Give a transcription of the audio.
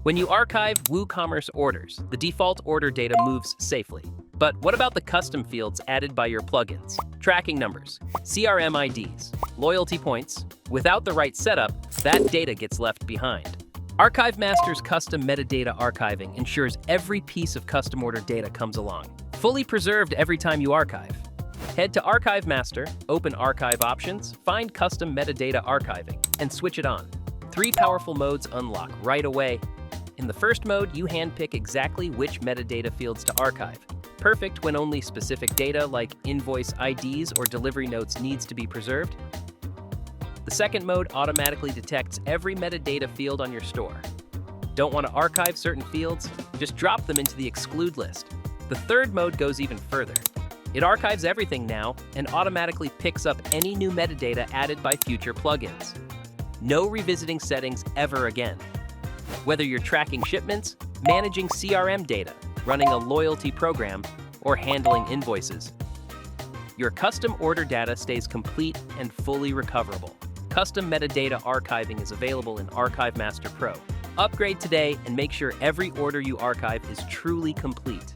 When you archive WooCommerce orders, the default order data moves safely. But what about the custom fields added by your plugins? Tracking numbers, CRM IDs, loyalty points. Without the right setup, that data gets left behind. ArchiveMaster's custom metadata archiving ensures every piece of custom order data comes along, fully preserved every time you archive. Head to ArchiveMaster, open Archive Options, find Custom Metadata Archiving, and switch it on. 3 powerful modes unlock right away. In the first mode, you handpick exactly which metadata fields to archive. Perfect when only specific data like invoice IDs or delivery notes needs to be preserved. The second mode automatically detects every metadata field on your store. Don't want to archive certain fields? Just drop them into the Exclude list. The third mode goes even further. It archives everything now and automatically picks up any new metadata added by future plugins. No revisiting settings ever again. Whether you're tracking shipments, managing CRM data, running a loyalty program, or handling invoices, your custom order data stays complete and fully recoverable. Custom metadata archiving is available in ArchiveMaster Pro. Upgrade today and make sure every order you archive is truly complete.